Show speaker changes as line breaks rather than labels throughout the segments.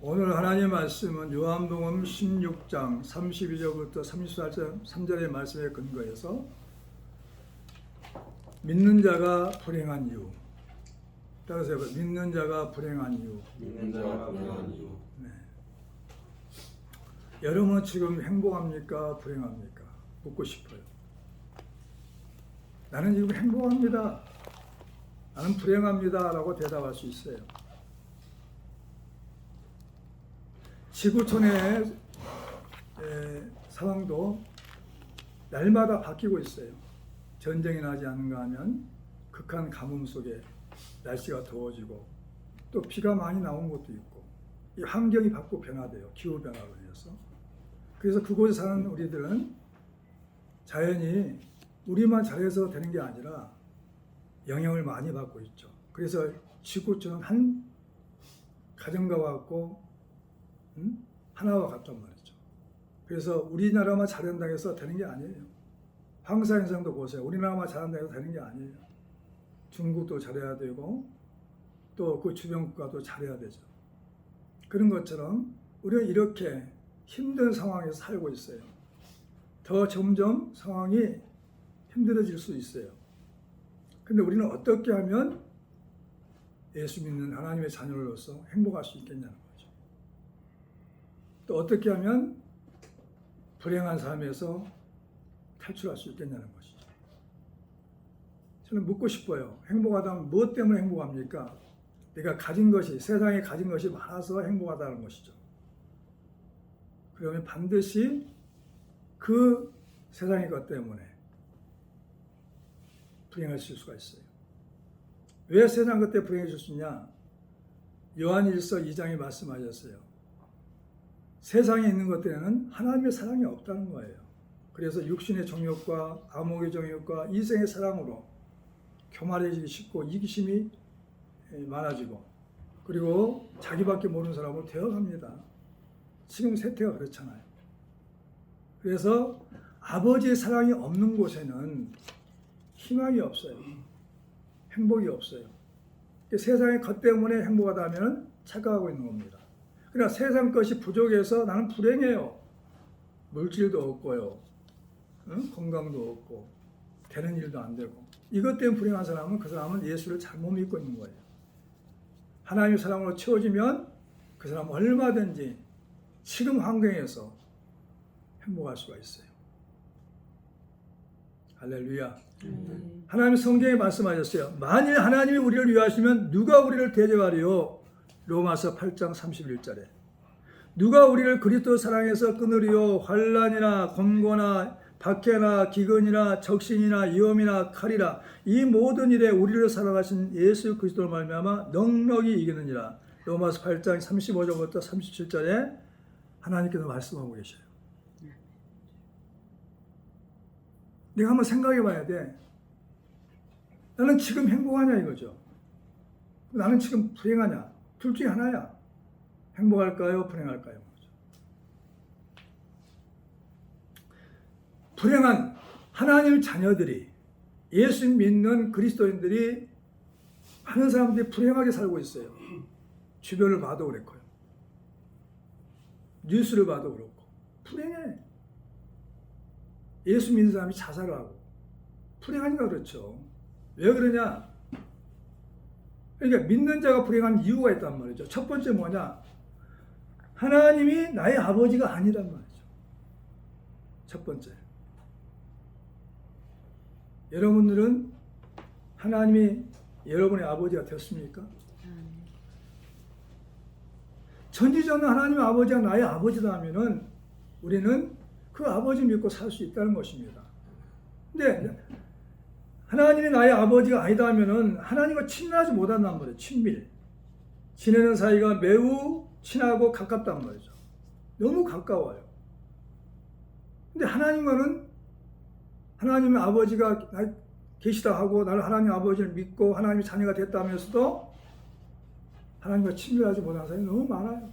오늘 하나님 말씀은 요한복음 16장 32절부터 33절의 말씀에 근거해서 믿는 자가 불행한 이유. 따라서 믿는 자가 불행한 이유.
믿는 자가 불행한 이유.
네. 여러분은 지금 행복합니까? 불행합니까? 묻고 싶어요. 나는 지금 행복합니다. 나는 불행합니다. 라고 대답할 수 있어요. 지구촌의 상황도 날마다 바뀌고 있어요. 전쟁이 나지 않는가 하면 극한 가뭄 속에 날씨가 더워지고 또 비가 많이 나온 것도 있고 이 환경이 바꾸 변화돼요. 기후변화로 인해서. 그래서 그곳에 사는 우리들은 자연이 우리만 잘해서 되는 게 아니라 영향을 많이 받고 있죠. 그래서 지구촌은 한 가정과 같고 하나와 같단 말이죠. 그래서 우리나라만 잘한다고 해서 되는 게 아니에요. 황사현상도 보세요. 우리나라만 잘한다고 해서 되는 게 아니에요. 중국도 잘해야 되고 또 그 주변 국가도 잘해야 되죠. 그런 것처럼 우리는 이렇게 힘든 상황에서 살고 있어요. 더 점점 상황이 힘들어질 수 있어요. 근데 우리는 어떻게 하면 예수 믿는 하나님의 자녀로서 행복할 수 있겠냐는 거죠. 또 어떻게 하면 불행한 삶에서 탈출할 수 있겠냐는 것이죠. 저는 묻고 싶어요. 행복하다면 무엇 때문에 행복합니까? 내가 가진 것이, 세상에 가진 것이 많아서 행복하다는 것이죠. 그러면 반드시 그 세상의 것 때문에 불행해질 수가 있어요. 왜 세상 것 때문에 불행해질 수 있냐? 요한일서 2장에 말씀하셨어요. 세상에 있는 것들에는 하나님의 사랑이 없다는 거예요. 그래서 육신의 정욕과 암흑의 정욕과 이생의 사랑으로 교만해지기 쉽고 이기심이 많아지고 그리고 자기밖에 모르는 사람으로 되어갑니다. 지금 세태가 그렇잖아요. 그래서 아버지의 사랑이 없는 곳에는 희망이 없어요. 행복이 없어요. 세상의 것 때문에 행복하다면 착각하고 있는 겁니다. 그러나 세상 것이 부족해서 나는 불행해요. 물질도 없고요. 건강도 없고 되는 일도 안 되고 이것 때문에 불행한 사람은 그 사람은 예수를 잘못 믿고 있는 거예요. 하나님의 사랑으로 채워지면 그 사람은 얼마든지 지금 환경에서 행복할 수가 있어요. 할렐루야. 하나님 성경에 말씀하셨어요. 만일 하나님이 우리를 위하시면 누가 우리를 대적하리요? 로마서 8장 31절에 누가 우리를 그리스도 사랑에서 끊으리요? 환난이나 곤고나 박해나 기근이나 적신이나 위험이나 칼이라 이 모든 일에 우리를 사랑하신 예수 그리스도로 말미암아 넉넉히 이기느니라. 로마서 8장 35절부터 37절에 하나님께서 말씀하고 계셔요. 내가 한번 생각해 봐야 돼. 나는 지금 행복하냐 이거죠. 나는 지금 불행하냐. 둘 중에 하나야. 행복할까요? 불행할까요? 불행한 하나님 자녀들이 예수 믿는 그리스도인들이 많은 사람들이 불행하게 살고 있어요. 주변을 봐도 그렇고요. 뉴스를 봐도 그렇고 불행해. 예수 믿는 사람이 자살을 하고 불행하니까 그렇죠. 왜 그러냐? 그러니까 믿는 자가 불행한 이유가 있단 말이죠. 첫 번째 뭐냐? 하나님이 나의 아버지가 아니란 말이죠. 첫 번째. 여러분들은 하나님이 여러분의 아버지가 됐습니까? 전지전능 하나님의 아버지가 나의 아버지다 하면은 우리는 그 아버지 믿고 살 수 있다는 것입니다. 근데 하나님이 나의 아버지가 아니다 하면은 하나님과 친밀하지 못한단 말이에요. 친밀. 지내는 사이가 매우 친하고 가깝단 말이죠. 너무 가까워요. 근데 하나님과는 하나님의 아버지가 계시다 하고 나를 하나님 아버지를 믿고 하나님의 자녀가 됐다면서도 하나님과 친밀하지 못하는 사람이 너무 많아요.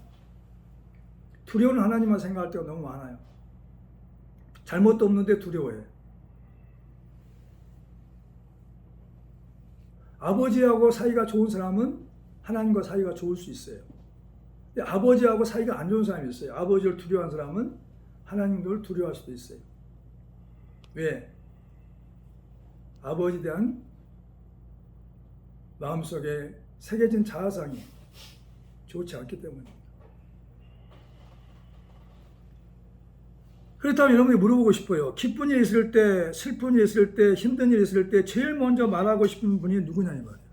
두려운 하나님만 생각할 때가 너무 많아요. 잘못도 없는데 두려워해. 아버지하고 사이가 좋은 사람은 하나님과 사이가 좋을 수 있어요. 아버지하고 사이가 안 좋은 사람이 있어요. 아버지를 두려워하는 사람은 하나님을 두려워할 수도 있어요. 왜? 아버지에 대한 마음속에 새겨진 자아상이 좋지 않기 때문입니다. 그렇다면 여러분이 물어보고 싶어요. 기쁜 일이 있을 때, 슬픈 일이 있을 때, 힘든 일이 있을 때 제일 먼저 말하고 싶은 분이 누구냐 이 말이에요.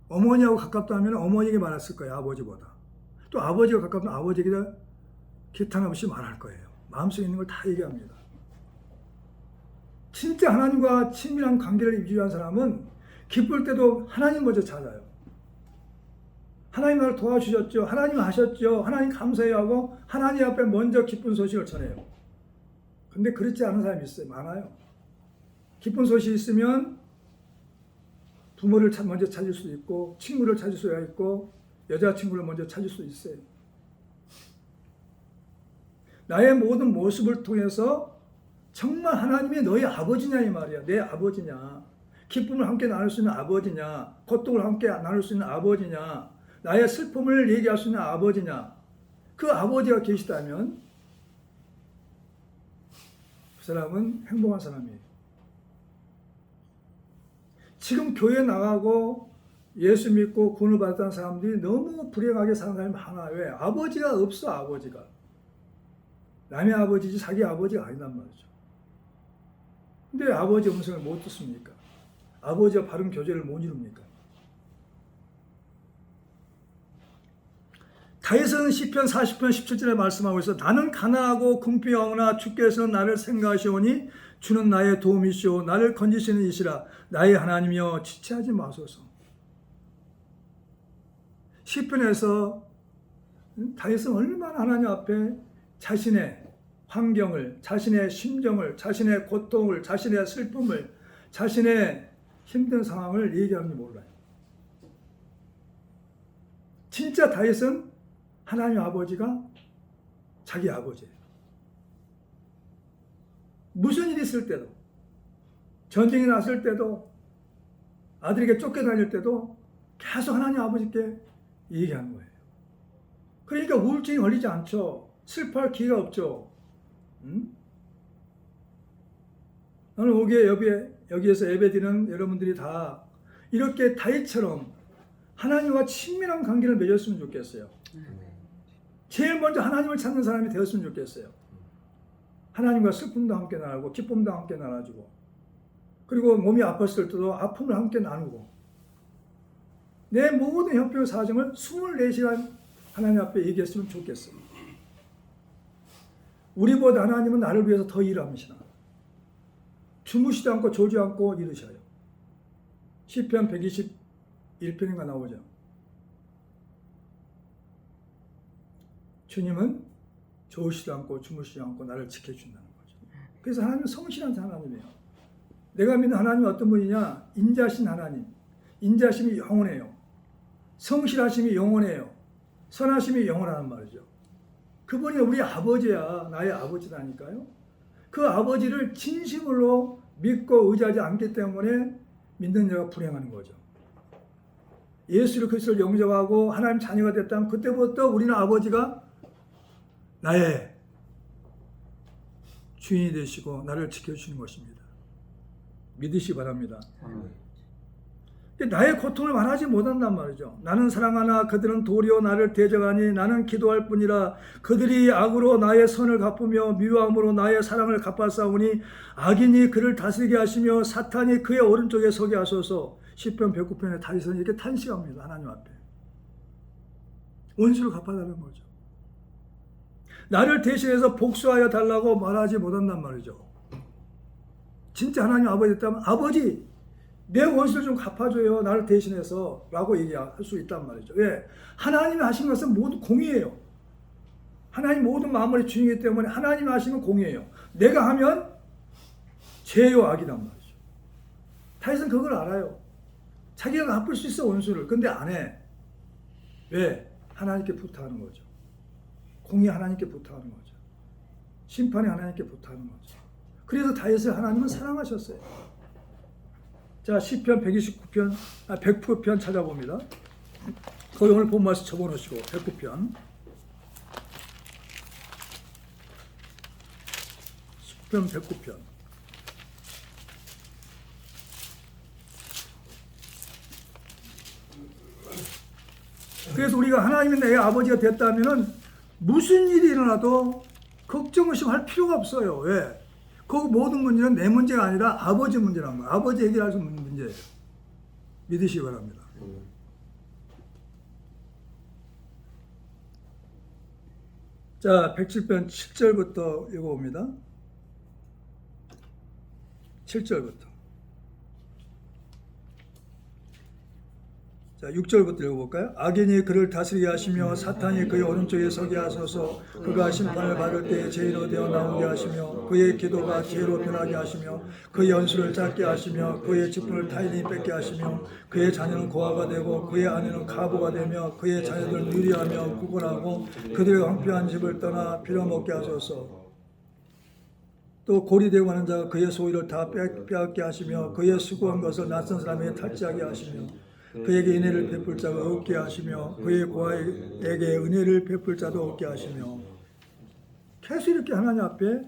어머니하고 가깝다면 어머니에게 말했을 거예요. 아버지보다. 또 아버지가 가깝다면 아버지에게 기탄 없이 말할 거예요. 마음속에 있는 걸 다 얘기합니다. 진짜 하나님과 친밀한 관계를 유지한 사람은 기쁠 때도 하나님 먼저 찾아요. 하나님 나를 도와주셨죠. 하나님 하셨죠. 하나님 감사해요 하고 하나님 앞에 먼저 기쁜 소식을 전해요. 근데 그렇지 않은 사람이 있어요. 많아요. 기쁜 소식이 있으면 부모를 먼저 찾을 수도 있고 친구를 찾을 수가 있고 여자친구를 먼저 찾을 수 있어요. 나의 모든 모습을 통해서 정말 하나님이 너의 아버지냐 이 말이야. 내 아버지냐. 기쁨을 함께 나눌 수 있는 아버지냐. 고통을 함께 나눌 수 있는 아버지냐. 나의 슬픔을 얘기할 수 있는 아버지냐. 그 아버지가 계시다면 그 사람은 행복한 사람이에요. 지금 교회 나가고 예수 믿고 구원을 받았다는 사람들이 너무 불행하게 사는 사람이 많아요. 왜? 아버지가 없어. 아버지가. 남의 아버지지 자기 아버지가 아니란 말이죠. 근데 아버지 음성을 못 듣습니까? 아버지와 바른 교제를 못 이룹니까? 다윗은 시편 40편 17절에 말씀하고 있어 나는 가난하고 궁핍하오나 주께서는 나를 생각하시오니 주는 나의 도움이시오 나를 건지시는 이시라 나의 하나님이여 지체하지 마소서. 시편에서 다윗은 얼마나 하나님 앞에 자신의 환경을, 자신의 심정을, 자신의 고통을, 자신의 슬픔을, 자신의 힘든 상황을 얘기하는지 몰라요. 진짜 다윗은 하나님 아버지가 자기 아버지예요. 무슨 일이 있을 때도, 전쟁이 났을 때도, 아들에게 쫓겨다닐 때도 계속 하나님 아버지께 얘기하는 거예요. 그러니까 우울증이 걸리지 않죠. 슬퍼할 기회가 없죠. 오늘 오기에 여기에서 예배드리는 여러분들이 다 이렇게 다윗처럼 하나님과 친밀한 관계를 맺었으면 좋겠어요. 제일 먼저 하나님을 찾는 사람이 되었으면 좋겠어요. 하나님과 슬픔도 함께 나누고 기쁨도 함께 나눠주고 그리고 몸이 아팠을 때도 아픔을 함께 나누고 내 모든 형편 사정을 24시간 하나님 앞에 얘기했으면 좋겠어요. 우리보다 하나님은 나를 위해서 더 일하시나. 주무시지 않고 조지 않고 이르셔요. 시편 121편인가 나오죠. 주님은 조시지 않고 주무시지 않고 나를 지켜준다는 거죠. 그래서 하나님은 성실한 하나님이에요. 내가 믿는 하나님은 어떤 분이냐? 인자신 하나님. 인자심이 영원해요. 성실하심이 영원해요. 선하심이 영원하단 말이죠. 그분이 우리 아버지야. 나의 아버지라니까요. 그 아버지를 진심으로 믿고 의지하지 않기 때문에 믿는 자가 불행하는 거죠. 예수 그리스도를 영접하고 하나님 자녀가 됐다면 그때부터 우리는 아버지가 나의 주인이 되시고 나를 지켜주시는 것입니다. 믿으시기 바랍니다. 나의 고통을 말하지 못한단 말이죠. 나는 사랑하나 그들은 도리어 나를 대적하니 나는 기도할 뿐이라 그들이 악으로 나의 선을 갚으며 미워함으로 나의 사랑을 갚아싸우니 악인이 그를 다스리게 하시며 사탄이 그의 오른쪽에 서게 하소서. 시편 109편에 다윗은 이렇게 탄식합니다. 하나님 앞에. 원수를 갚아달라는 거죠. 나를 대신해서 복수하여 달라고 말하지 못한단 말이죠. 진짜 하나님 아버지였다면 아버지 내 원수를 좀 갚아줘요. 나를 대신해서 라고 얘기할 수 있단 말이죠. 왜? 하나님이 하신 것은 모두 공의예요. 하나님 모든 만물의 주인이기 때문에 하나님이 하시는 공의예요. 내가 하면 죄요 악이란 말이죠. 다윗은 그걸 알아요. 자기가 갚을 수 있어 원수를. 근데 안 해. 왜? 하나님께 부탁하는 거죠. 공의 하나님께 부탁하는 거죠. 심판이 하나님께 부탁하는 거죠. 그래서 다윗을 하나님은 사랑하셨어요. 자, 시편 129편, 109편 찾아봅니다. 거기 오늘 본 말씀 접어놓으시고 109편 10편 109편 그래서 우리가 하나님이 내 아버지가 됐다면은 무슨 일이 일어나도 걱정 없이 할 필요가 없어요. 왜? 그 모든 문제는 내 문제가 아니라 아버지 문제란 거예요. 아버지 해결할 수 있는 문제예요. 믿으시기 바랍니다. 자, 107편 7절부터 읽어봅니다. 7절부터. 자, 6절부터 읽어볼까요? 악인이 그를 다스리게 하시며 사탄이 그의 오른쪽에 서게 하소서. 그가 심판을 받을 때에 죄인으로 되어 나오게 하시며 그의 기도가 죄로 변하게 하시며 그의 연수를 짧게 하시며 그의 직분을 타인이 뺏게 하시며 그의 자녀는 고아가 되고 그의 아내는 가부가 되며 그의 자녀들은 유리하며 구분하고 그들의 황폐한 집을 떠나 빌어먹게 하소서. 또 고리되고 하는 자가 그의 소유를 다 빼앗게 하시며 그의 수고한 것을 낯선 사람에게 탈취하게 하시며 그에게 은혜를 베풀 자가 없게 하시며 그의 고아에게 은혜를 베풀 자도 없게 하시며 계속 이렇게 하나님 앞에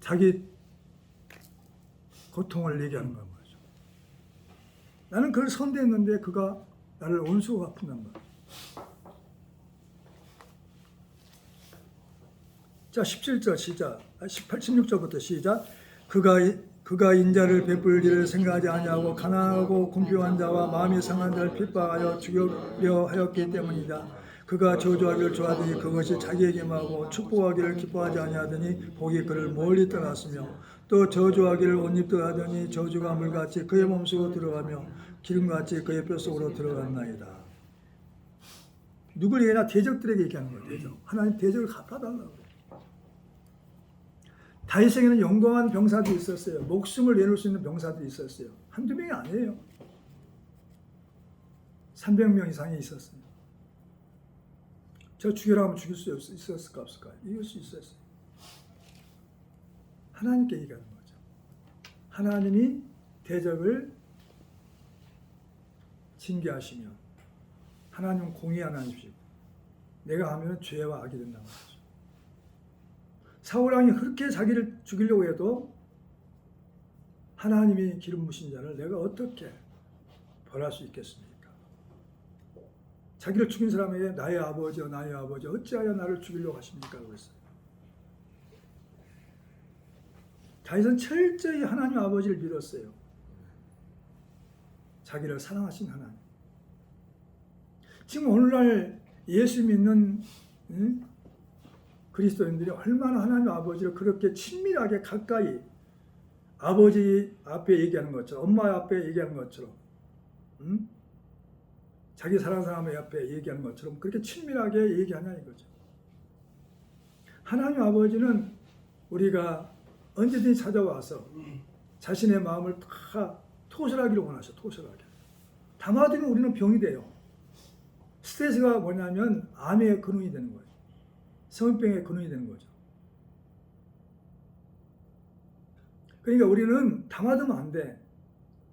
자기 고통을 얘기하는 거죠. 나는 그를 선대했는데 그가 나를 온수로 갚는단 말이에요. 자, 17절 시작. 16절부터 시작. 그가 인자를 베풀 일을 생각하지 아니하고 가난하고 궁핍한 자와 마음이 상한 자를 핍박하여 죽이려 하였기 때문이다. 그가 저주하기를 좋아하더니 그것이 자기에게만 하고 축복하기를 기뻐하지 아니하더니 복이 그를 멀리 떠났으며 또 저주하기를 옷 입듯 하더니 저주가 물같이 그의 몸속으로 들어가며 기름같이 그의 뼛속으로 들어갔나이다. 누구를 얘기하나 대적들에게 얘기하는 거예요. 대적. 하나님 대적을 갚아달라고. 다윗에게는 영광한 병사들이 있었어요. 목숨을 내놓을 수 있는 병사들이 있었어요. 한두 명이 아니에요. 300명 이상이 있었어요. 저 죽이라 하면 죽일 수 있었을까 없을까요? 이길 수 있었어요. 하나님께 얘기하는 거죠. 하나님이 대적을 징계하시며 하나님은 공의 하나님이시고 내가 하면 죄와 악이 된다는 거죠. 사울왕이 그렇게 자기를 죽이려고 해도 하나님이 기름 부으신 자를 내가 어떻게 벌할 수 있겠습니까? 자기를 죽인 사람에게 나의 아버지여 나의 아버지 어찌하여 나를 죽이려고 하십니까? 그랬어요. 다윗은 철저히 하나님 아버지를 믿었어요. 자기를 사랑하신 하나님. 지금 오늘날 예수 믿는 그리스도인들이 얼마나 하나님 아버지를 그렇게 친밀하게 가까이 아버지 앞에 얘기하는 것처럼 엄마 앞에 얘기하는 것처럼 자기 사랑하는 사람 앞에 얘기하는 것처럼 그렇게 친밀하게 얘기하냐 이거죠. 하나님 아버지는 우리가 언제든지 찾아와서 자신의 마음을 다 토설하기를 원하셔. 토설하게. 담아두면 우리는 병이 돼요. 스트레스가 뭐냐면 암의 근원이 되는 거예요. 성병의 근원이 되는 거죠. 그러니까 우리는 담아두면 안 돼.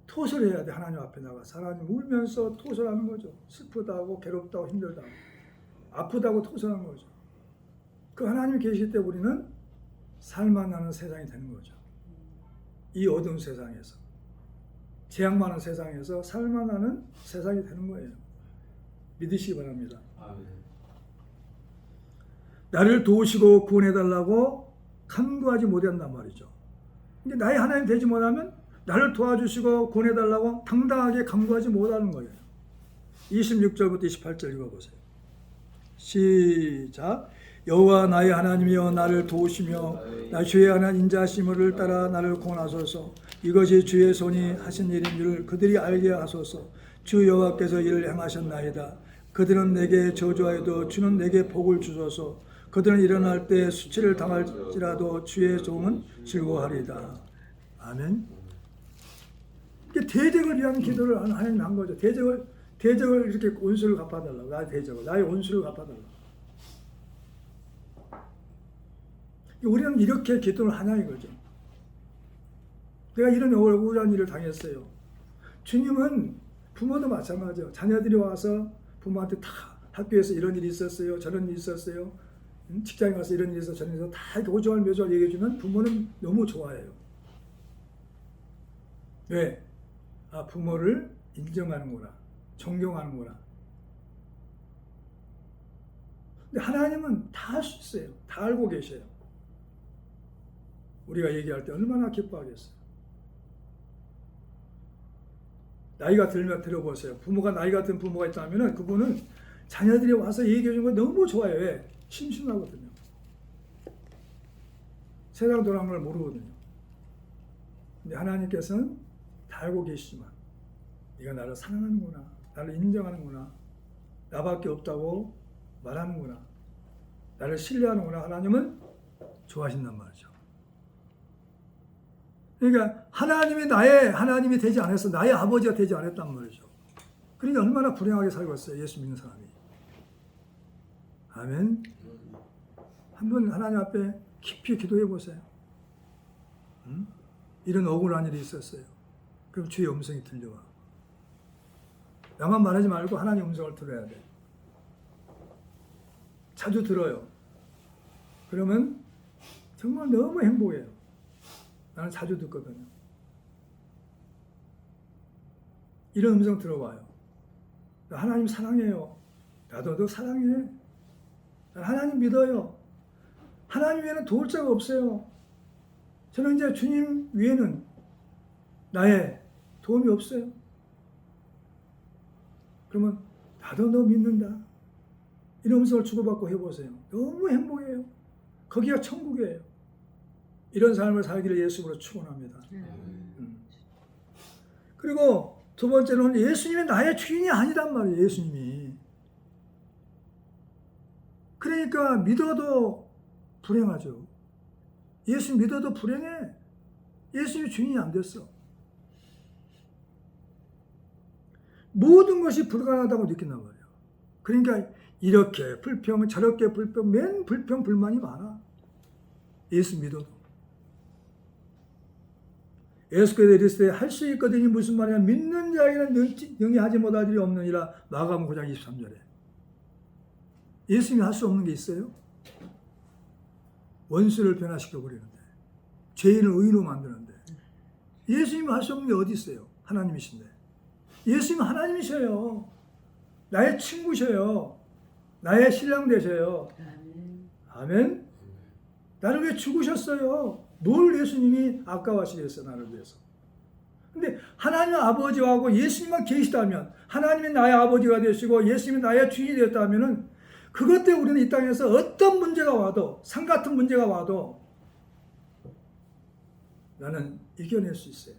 토설해야 돼. 하나님 앞에 나가서 하나님 울면서 토설하는 거죠. 슬프다고 괴롭다고 힘들다고 아프다고 토설하는 거죠. 그 하나님이 계실 때 우리는 살만 나는 세상이 되는 거죠. 이 어두운 세상에서 재앙 많은 세상에서 살만 나는 세상이 되는 거예요. 믿으시기 바랍니다.
아멘.
나를 도우시고 구원해달라고 간구하지 못한단 말이죠. 그러니까 나의 하나님 되지 못하면 나를 도와주시고 구원해달라고 당당하게 간구하지 못하는 거예요. 26절부터 28절 읽어보세요. 시작. 여호와 나의 하나님이여 나를 도우시며 나 주의 하나님 인자하심을 따라 나를 구원하소서. 이것이 주의 손이 하신 일인 줄 그들이 알게 하소서. 주 여호와께서 이를 행하셨나이다. 그들은 내게 저주하여도 주는 내게 복을 주소서. 그들은 일어날 때 수치를 당할지라도 주의 종은 즐거워하리이다. 아멘. 대적을 위한 기도를 하나님 한 거죠. 대적을 이렇게 원수를 갚아달라고. 나의 대적을, 나의 원수를 갚아달라고. 우리는 이렇게 기도를 하냐 이거죠. 내가 이런 억울한 일을 당했어요. 주님은 부모도 마찬가지예요. 자녀들이 와서 부모한테 다 학교에서 이런 일이 있었어요. 저런 일이 있었어요. 직장에 가서 이런 일이 있어서 저런 일이 있어서 다 이렇게 오조알묘조알 얘기해주면 부모는 너무 좋아해요. 왜? 아, 부모를 인정하는구나. 존경하는구나. 근데 하나님은 다 할 수 있어요. 다 알고 계셔요. 우리가 얘기할 때 얼마나 기뻐하겠어요. 나이가 들면 들어보세요. 부모가 나이 같은 부모가 있다면 그분은 자녀들이 와서 얘기해 주는 거 너무 좋아요. 왜? 심심하거든요. 세상 돌아가는 걸 모르거든요. 근데 하나님께서는 다 알고 계시지만 네가 나를 사랑하는구나. 나를 인정하는구나. 나밖에 없다고 말하는구나. 나를 신뢰하는구나. 하나님은 좋아하신단 말이죠. 그러니까 하나님이 나의 하나님이 되지 않았어. 나의 아버지가 되지 않았단 말이죠. 그러니까 얼마나 불행하게 살고 있어요. 예수 믿는 사람이. 아멘. 한번 하나님 앞에 깊이 기도해 보세요. 이런 억울한 일이 있었어요. 그럼 주의 음성이 들려와. 나만 말하지 말고 하나님 음성을 들어야 돼. 자주 들어요. 그러면 정말 너무 행복해요. 나는 자주 듣거든요. 이런 음성 들어봐요. 하나님 사랑해요. 나도 너 사랑해. 하나님 믿어요. 하나님 외에는 도울 자가 없어요. 저는 이제 주님 외에는 나의 도움이 없어요. 그러면 나도 너 믿는다. 이런 음성을 주고받고 해보세요. 너무 행복해요. 거기가 천국이에요. 이런 삶을 살기를 예수님으로 축원합니다. 그리고 두 번째는 예수님이 나의 주인이 아니란 말이에요. 예수님이. 그러니까 믿어도 불행하죠. 예수 믿어도 불행해. 예수님이 주인이 안 됐어. 모든 것이 불가능하다고 느낀단 말이에요. 그러니까 이렇게 불평, 저렇게 불평, 맨 불평, 불만이 많아. 예수 믿어도. 예수께서 이르시되 할 수 있거든요. 무슨 말이냐. 믿는 자에게는 능히 하지 못할 일이 없느니라. 마가복음 9장 23절에. 예수님이 할 수 없는 게 있어요? 원수를 변화시켜버리는데. 죄인을 의로 만드는데. 예수님이 할 수 없는 게 어디 있어요? 하나님이신데. 예수님은 하나님이셔요. 나의 친구셔요. 나의 신랑 되셔요. 아멘. 나를 위해 죽으셨어요. 뭘 예수님이 아까워하시겠어요, 나를 위해서. 근데 하나님 아버지하고 예수님만 계시다면, 하나님이 나의 아버지가 되시고 예수님이 나의 주인이 되었다면 그것 때문에 우리는 이 땅에서 어떤 문제가 와도, 산 같은 문제가 와도 나는 이겨낼 수 있어요.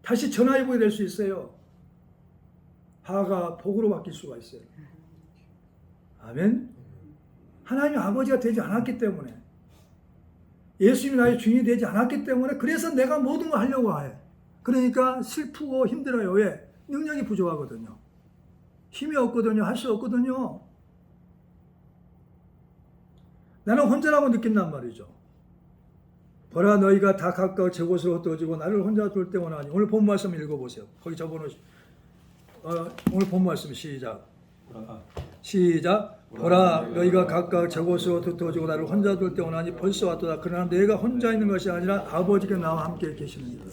다시 전화위복이 될 수 있어요. 화가 복으로 바뀔 수가 있어요. 아멘. 하나님이 아버지가 되지 않았기 때문에, 예수님이 나의 주인이 되지 않았기 때문에, 그래서 내가 모든 걸 하려고 해. 그러니까 슬프고 힘들어요. 왜? 능력이 부족하거든요. 힘이 없거든요. 할 수 없거든요. 나는 혼자라고 느낀단 말이죠. 보라, 너희가 다 각각 제 곳으로 흩어지고 나를 혼자 둘 때 원하니. 오늘 본 말씀 읽어보세요. 거기 적어놓으시. 오늘 본 말씀 시작. 시작. 보라, 너희가 각각 제 곳으로 흩어지고 나를 혼자 둘 때 원하니 벌써 왔도다. 그러나 내가 혼자 있는 것이 아니라 아버지가 나와 함께 계시느니라.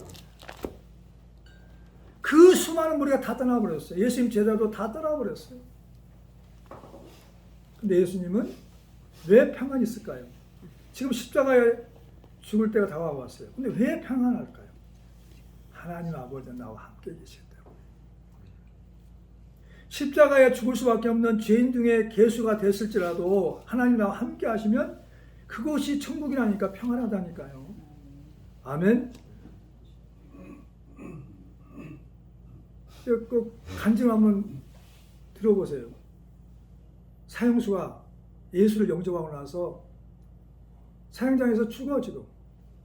그 수많은 무리가 다 떠나버렸어요. 예수님 제자도 다 떠나버렸어요. 근데 예수님은 왜 평안이 있을까요? 지금 십자가에 죽을 때가 다가왔어요. 근데 왜 평안할까요? 하나님 아버지가 나와 함께 계시기 때문에. 십자가에 죽을 수밖에 없는 죄인 중에 개수가 됐을지라도 하나님 나와 함께 하시면 그것이 천국이라니까, 평안하다니까요. 아멘. 그 간증 한번 들어보세요. 사형수가 예수를 영접하고 나서 사형장에서 죽어, 지금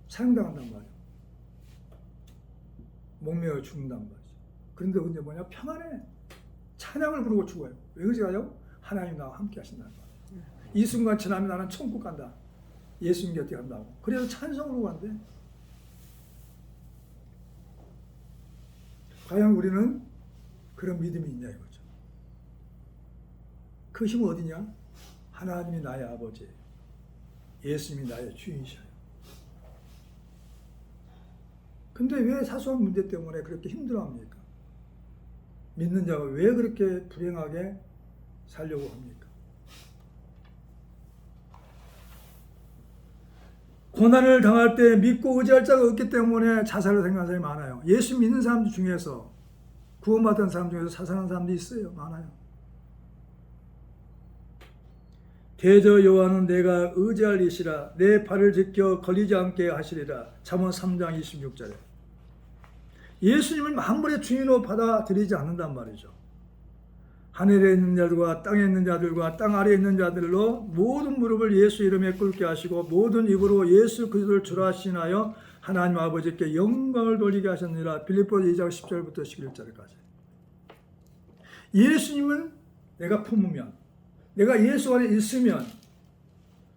사형당한단 말이에요. 목매어 죽는단 말이죠. 그런데 근데 뭐냐? 평안해. 찬양을 부르고 죽어요. 왜 그러지요? 하나님 나와 함께 하신다는 거예요. 이 순간 지나면 나는 천국 간다. 예수님 곁에 간다고. 그래서 찬송으로 간대. 과연 우리는 그런 믿음이 있냐 이거죠. 그 힘은 어디냐? 하나님이 나의 아버지, 예수님이 나의 주인이셔요. 근데 왜 사소한 문제 때문에 그렇게 힘들어합니까? 믿는 자가 왜 그렇게 불행하게 살려고 합니까? 고난을 당할 때 믿고 의지할 자가 없기 때문에 자살을 생각하는 사람이 많아요. 예수 믿는 사람들 중에서 구원받은 사람 중에서 자살하는 사람도 있어요. 많아요. 대저 여호와는 내가 의지할 이시라 내 발을 지켜 걸리지 않게 하시리라. 잠언 3장 26절에 예수님을 만물의 주인으로 받아들이지 않는단 말이죠. 하늘에 있는 자들과 땅에 있는 자들과 땅 아래에 있는 자들로 모든 무릎을 예수 이름에 꿇게 하시고 모든 입으로 예수 그리스도를 주라 하시나요 하나님 아버지께 영광을 돌리게 하셨느니라. 빌립보서 2장 10절부터 11절까지. 예수님은 내가 품으면, 내가 예수 안에 있으면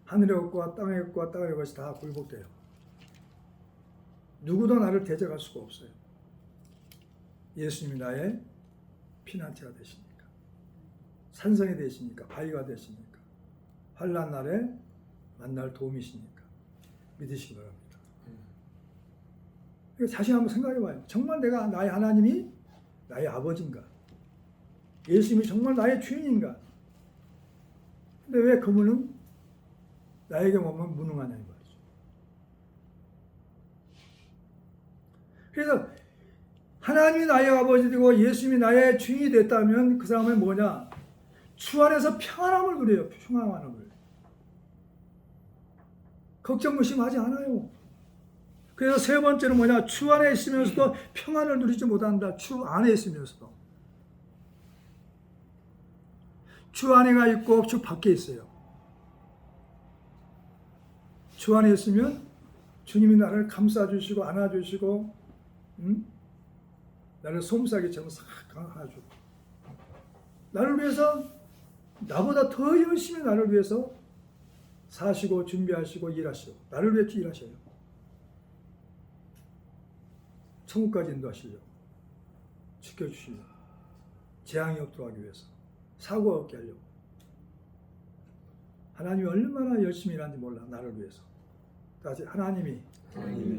하늘의 것과 땅의 것과 땅의 것이 다 굴복돼요. 누구도 나를 대적할 수가 없어요. 예수님이 나의 피난처가 되시니까, 산성이 되시니까, 바위가 되시니까, 환난 날에 만날 도움이시니까 믿으시기 바랍니다. 자신 한번 생각해봐요. 정말 내가 나의 하나님이 나의 아버지인가? 예수님이 정말 나의 주인인가? 근데 왜 그분은 나에게 오면 무능하냐 이 말이죠. 그래서 하나님이 나의 아버지 되고 예수님이 나의 주인이 됐다면 그 사람은 뭐냐? 주 안에서 평안함을 누려요. 평안함을 누려요. 걱정 의심하지 않아요. 그래서 세 번째는 뭐냐? 주 안에 있으면서도 평안을 누리지 못한다. 주 안에 있으면서도. 주 안에가 있고 주 밖에 있어요. 주 안에 있으면 주님이 나를 감싸주시고 안아주시고 나를 솜사귀처럼 싹 안아주고 나를 위해서 나보다 더 열심히 나를 위해서 사시고 준비하시고 일하시고 나를 위해 일하셔요. 천국까지 인도하시려고 지켜주시려고 재앙이 없도록 하기 위해서 사고가 없게 하려고 하나님이 얼마나 열심히 일하는지 몰라. 나를 위해서 다시 하나님이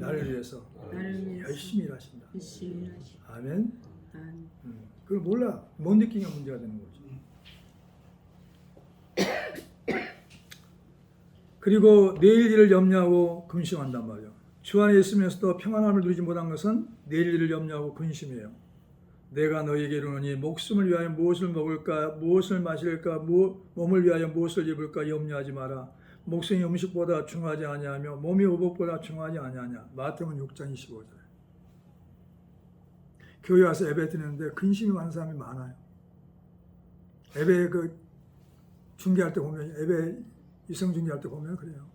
나를 위해서 열심히 일하신다. 아멘. 그걸 몰라. 못 느끼는 게 문제가 되는 거죠. 그리고 내일 일을 염려하고 근심한단 말이에요. 주 안에 있으면서도 평안함을 누리지 못한 것은 내일 일을 염려하고 근심해요. 내가 너에게 이르노니 목숨을 위하여 무엇을 먹을까 무엇을 마실까 몸을 위하여 무엇을 입을까 염려하지 마라. 목숨이 음식보다 중하지 아니하며 몸이 의복보다 중하지 아니하냐. 마태복음 6장 25절. 교회 와서 예배 드리는데 근심이 많은 사람이 많아요. 예배 중계할 때 보면 예배 이성 중계할 때 보면 그래요.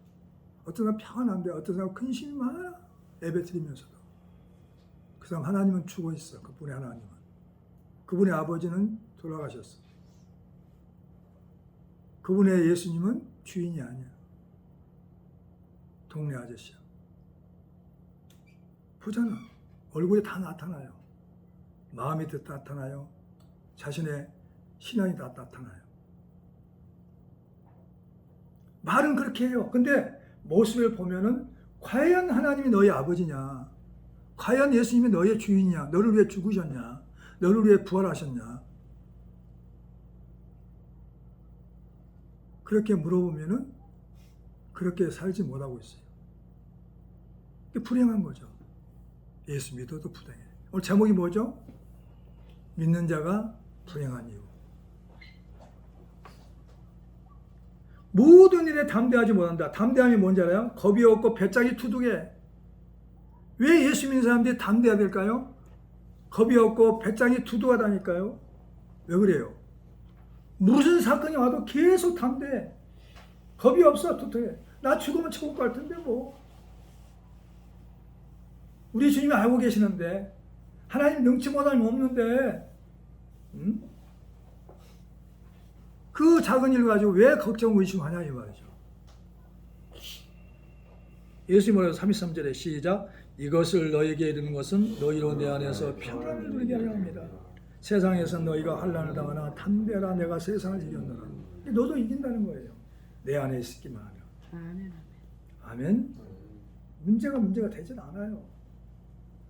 어떤 사람 평안한데 어떤 사람 근심이 많아. 예배 드리면서도. 그 사람 하나님은 죽어 있어. 그분의 하나님은. 그분의 아버지는 돌아가셨어. 그분의 예수님은 주인이 아니야. 동네 아저씨야. 보잖아. 얼굴이 다 나타나요. 마음이 다 나타나요. 자신의 신앙이 다 나타나요. 말은 그렇게 해요. 근데 모습을 보면은 과연 하나님이 너의 아버지냐? 과연 예수님이 너의 주인이냐? 너를 위해 죽으셨냐? 너를 위해 부활하셨냐? 그렇게 물어보면은 그렇게 살지 못하고 있어요. 불행한 거죠. 예수 믿어도 불행해. 오늘 제목이 뭐죠? 믿는 자가 불행한 이유. 모든 일에 담대하지 못한다. 담대함이 뭔지 알아요? 겁이 없고 배짱이 투둑해. 왜 예수 믿는 사람들이 담대해야 될까요? 겁이 없고 배짱이 투둑하다니까요. 왜 그래요? 무슨 사건이 와도 계속 담대해. 겁이 없어. 투둑해. 나 죽으면 천국 갈 텐데 뭐. 우리 주님이 알고 계시는데 하나님 능치 못함이 없는데 그 작은 일 가지고 왜 걱정 의심하냐 이 말이죠. 예수님은 33절에 시작. 이것을 너에게 이르는 것은 너희로 내 안에서 평안을 누리게 하려 합니다. 세상에서 너희가 환난을 당하나 담대라 내가 세상을 이겼노라. 너도 이긴다는 거예요. 내 안에 있기만 하면.
아멘.
아멘. 문제가 되진 않아요.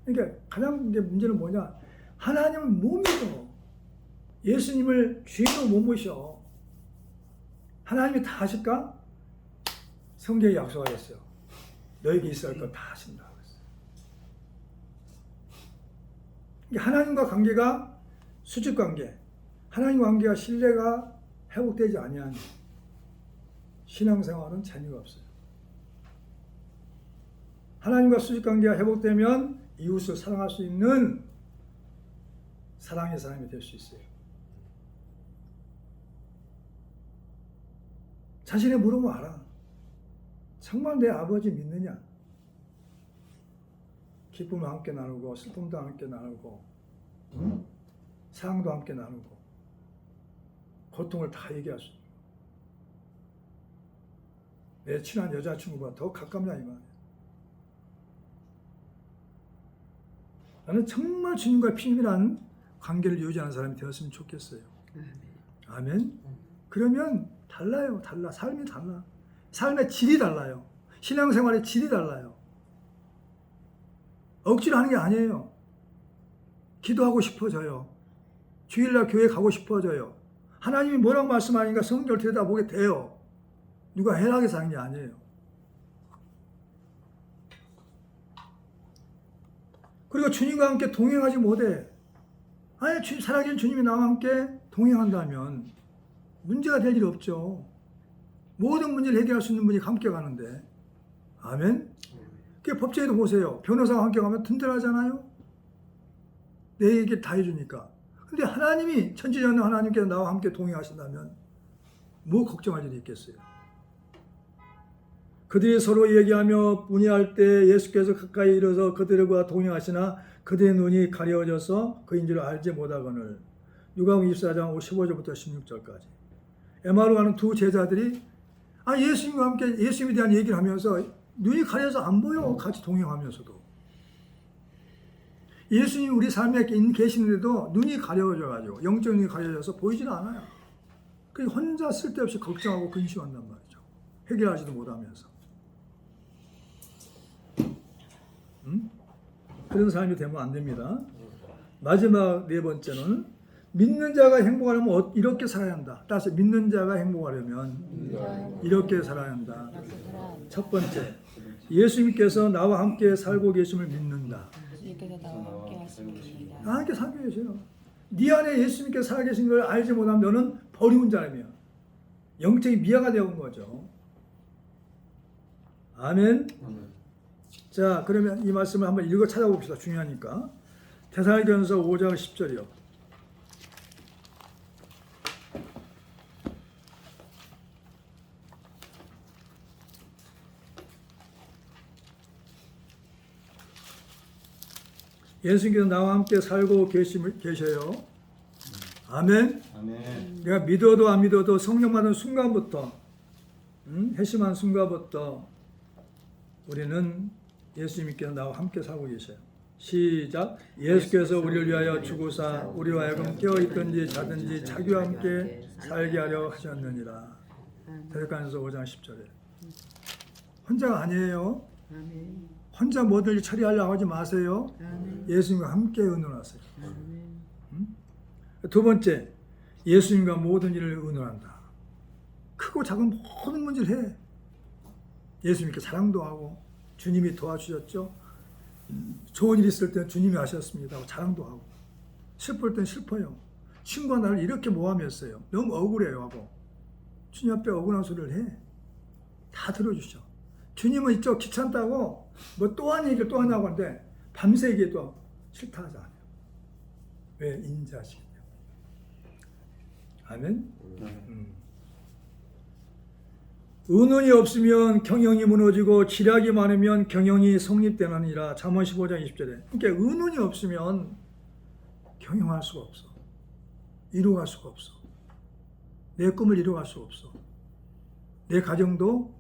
그러니까 가장 문제는 뭐냐? 하나님을 못 믿어. 예수님을 주인으로 못 모셔. 하나님이 다 하실까? 성경에 약속하셨어요. 너에게 있어야 할 것 다 하신다. 하나님과 관계가 수직 관계, 하나님과 관계가 신뢰가 회복되지 아니하는 신앙생활은 재미가 없어요. 하나님과 수직 관계가 회복되면 이웃을 사랑할 수 있는 사랑의 사람이 될 수 있어요. 자신의 물음을 알아. 정말 내 아버지 믿느냐? 기쁨을 함께 나누고 슬픔도 함께 나누고 사랑도 함께 나누고 고통을 다 얘기할 수 있는 내 친한 여자친구가 더 가깝냐 이 말이야. 나는 정말 주님과 친밀한 관계를 유지하는 사람이 되었으면 좋겠어요. 아멘. 그러면 달라요. 삶이 달라. 삶의 질이 달라요. 신앙생활의 질이 달라요. 억지로 하는 게 아니에요. 기도하고 싶어져요. 주일날 교회 가고 싶어져요. 하나님이 뭐라고 말씀하니까 성경을 들여다보게 돼요. 누가 해락해서 하는 게 아니에요. 그리고 주님과 함께 동행하지 못해. 아니, 살아계신 주님이 나와 함께 동행한다면 문제가 될 일 없죠. 모든 문제를 해결할 수 있는 분이 함께 가는데. 아멘? 그 법정에도 보세요. 변호사와 함께 가면 든든하잖아요. 내 얘기 다 해주니까. 근데 하나님이 천지전능 하나님께서 나와 함께 동행하신다면 뭐 걱정할 일이 있겠어요. 그들이 서로 얘기하며 문의할 때 예수께서 가까이 이르러서 그들과 동행하시나 그들의 눈이 가려져서 그인 줄 알지 못하거늘. 누가복음 24장 15절부터 16절까지. 에마로 가는 두 제자들이 예수님과 함께 예수님에 대한 얘기를 하면서 눈이 가려서 안 보여. 같이 동행하면서도. 예수님이 우리 삶에 계시는데도 눈이 가려져가지고 영적 눈이 가려져서 보이질 않아요. 그래서 혼자 쓸데없이 걱정하고 근심한단 말이죠. 해결하지도 못하면서. 그런 삶이 되면 안 됩니다. 마지막 네 번째는 믿는 자가 행복하려면 이렇게 살아야 한다. 따라서 믿는 자가 행복하려면 이렇게 살아야 한다. 첫 번째, 예수님께서 나와 함께 살고 계심을 믿는다. 나와 함께 살고 계세요. 네 안에 예수님께서 살아계신 걸 알지 못하면 너는 버리운 자라며 영적인 미아가 되어 온 거죠. 아멘. 자, 그러면 이 말씀을 한번 읽어 찾아봅시다. 중요하니까. 데살로니가전서 5장 10절이요. 예수님께서 나와 함께 살고 계셔요. 아멘.
아멘.
내가 믿어도 안 믿어도 성령 받은 순간부터, 회심한 순간부터 우리는 예수님께서 나와 함께 살고 계셔요. 시작. 예수께서 우리를 위하여 죽으사 우리와 하여금 깨어있든지 자든지 자기와 함께 살게 하려 하셨느니라. 데살로니가전서 5장 10절에. 혼자가 아니에요. 혼자 모든 일 처리하려고 하지 마세요. 예수님과 함께 의논하세요. 두 번째, 예수님과 모든 일을 의논한다. 크고 작은 모든 문제를 해. 예수님께 사랑도 하고 주님이 도와주셨죠. 좋은 일 있을 때 주님이 하셨습니다 하고 자랑도 하고, 슬플 땐 슬퍼요. 친구가 나를 이렇게 모함했어요. 너무 억울해요 하고 주님 앞에 억울한 소리를 해. 다 들어주셔. 주님은 이쪽 귀찮다고 뭐 또 한 얘기를 또 하냐고 하는데 밤새 얘기해도 싫다 하지 않아요. 왜? 인자시기 때문에. 아멘. 의논이 없으면 경영이 무너지고 지략이 많으면 경영이 성립되느니라. 잠언 15장 20절에. 그러니까 의논이 없으면 경영할 수가 없어. 이루어갈 수가 없어. 내 꿈을 이루어갈 수가 없어. 내 가정도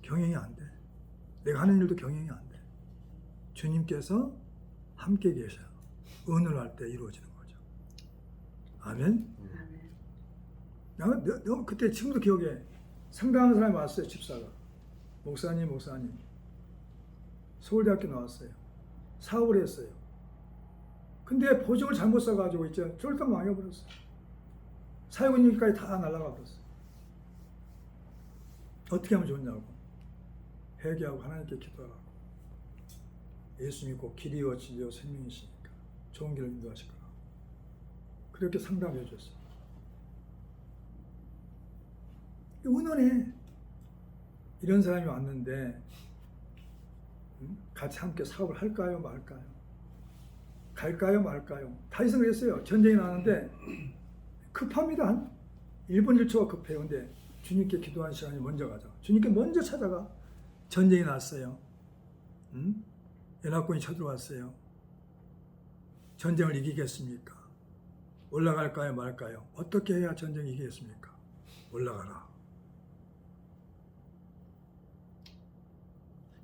경영이 안 돼. 내가 하는 일도 경영이 안 돼. 주님께서 함께 계셔요. 의논할 때 이루어지는 거죠. 아멘.
아멘.
너 그때 지금도 기억해. 상당한 사람이 왔어요. 집사가. 목사님. 서울대학교 나왔어요. 사업을 했어요. 근데 보증을 잘못 써가지고 있죠. 쫄딱 망해버렸어요. 사회군인까지 다 날아가 버렸어요. 어떻게 하면 좋냐고. 회개하고 하나님께 기도하고. 예수 믿고 길이요 진리요 생명이시니까 좋은 길을 인도하실 거라. 그렇게 상담해 줬어요. 은연해. 이런 사람이 왔는데 같이 함께 사업을 할까요 말까요? 갈까요 말까요? 다윗은 그랬어요. 전쟁이 나는데 급합니다. 한 1분 1초가 급해요. 근데 주님께 기도한 시간이 먼저 가죠. 주님께 먼저 찾아가. 전쟁이 났어요. 연합군이 쳐들어왔어요. 전쟁을 이기겠습니까? 올라갈까요 말까요? 어떻게 해야 전쟁을 이기겠습니까? 올라가라.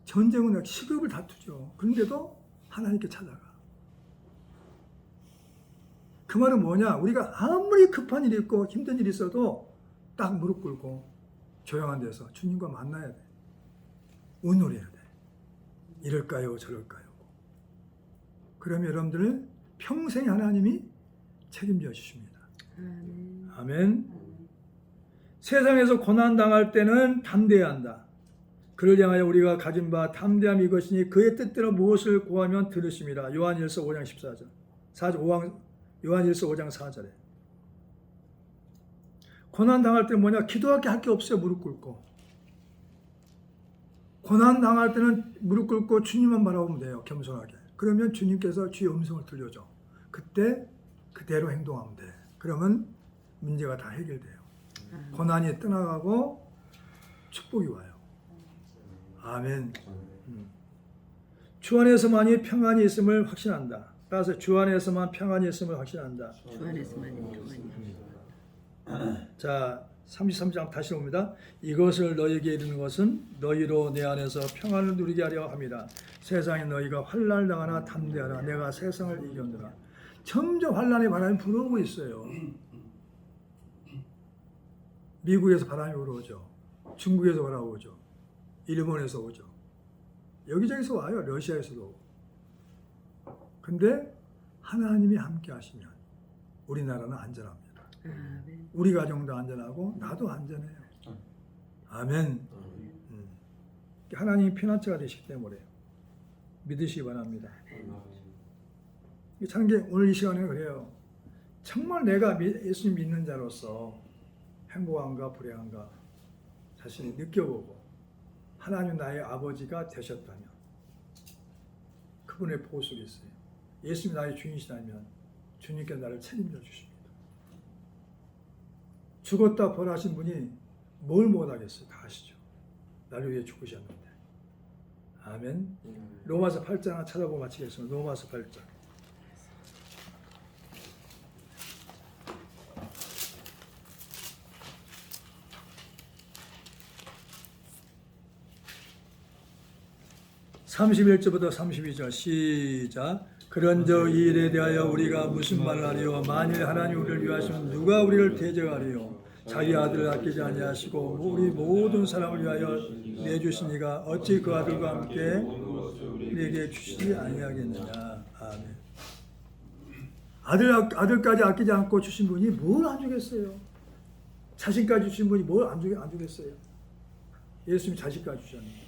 전쟁은 시급을 다투죠. 그런데도 하나님께 찾아가. 그 말은 뭐냐? 우리가 아무리 급한 일이 있고 힘든 일이 있어도 딱 무릎 꿇고 조용한 데서 주님과 만나야 돼. 의논해야 돼. 이럴까요? 저럴까요? 그러면 여러분들을 평생 하나님이 책임져 주십니다. 아멘. 세상에서 고난당할 때는 담대해야 한다. 그를 향하여 우리가 가진 바 담대함이 이것이니 그의 뜻대로 무엇을 구하면 들으심이라. 요한일서 5장 14절. 요한일서 5장 4절에. 고난당할 때는 뭐냐? 기도할 게 없어요. 무릎 꿇고. 고난당할 때는 무릎 꿇고 주님만 바라보면 돼요. 겸손하게. 그러면 주님께서 주의 음성을 들려줘. 그때 그대로 행동하면 돼. 그러면 문제가 다 해결돼요. 고난이 떠나가고 축복이 와요. 아멘. 주 안에서만이 평안이 있음을 확신한다. 따라서 주 안에서만 평안이 있음을 확신한다.
주 안에서만이 평안이.
자, 33장 다시 봅니다. 이것을 너희에게 이르는 것은 너희로 내 안에서 평안을 누리게 하려 함이라. 세상에 너희가 환난을 당하나 담대하라. 내가 세상을 이겼노라. 점점 환난의 바람이 불어오고 있어요. 미국에서 바람이 불어오죠. 중국에서 바람오죠. 일본에서 오죠. 여기저기서 와요. 러시아에서도 오고. 근데 하나님이 함께 하시면 우리나라는 안전합니다.
아멘.
우리 가정도 안전하고 나도 안전해요. 아멘. 하나님이 피난처가 되시기 때문에 믿으시기 바랍니다. 참 오늘 이 시간에 그래요. 정말 내가 예수님 믿는 자로서 행복한가 불행한가 자신이 느껴보고 하나님 나의 아버지가 되셨다면 그분의 보석이 있어요. 예수님이 나의 주인이시다면 주님께 나를 책임져 주십니다. 죽었다 벌하신 분이 뭘 못하겠어요. 다 아시죠. 나를 위해 죽으셨는데. 아멘. 로마서 8장 하나 찾아보고 마치겠습니다. 로마서 8장. (31절부터 32절) 시작. 그런저 이 일에 대하여 우리가 무슨 말을 하리요? 만일 하나님 우리를 위하시면 누가 우리를 대적하리요? 자기 아들을 아끼지 아니하시고 우리 모든 사람을 위하여 내주신 이가 어찌 그 아들과 함께 우리에게 주시지 아니하겠느냐. 아멘. 아들까지 아끼지 않고 주신 분이 뭘 안 주겠어요? 자신까지 주신 분이 뭘 안 주겠어요? 예수님이 자신까지 주셨는데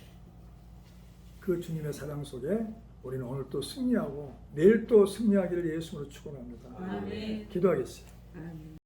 그 주님의 사랑 속에 우리는 오늘 또 승리하고 내일 또 승리하기를 예수님으로 축원합니다. 기도하겠습니다.
아멘.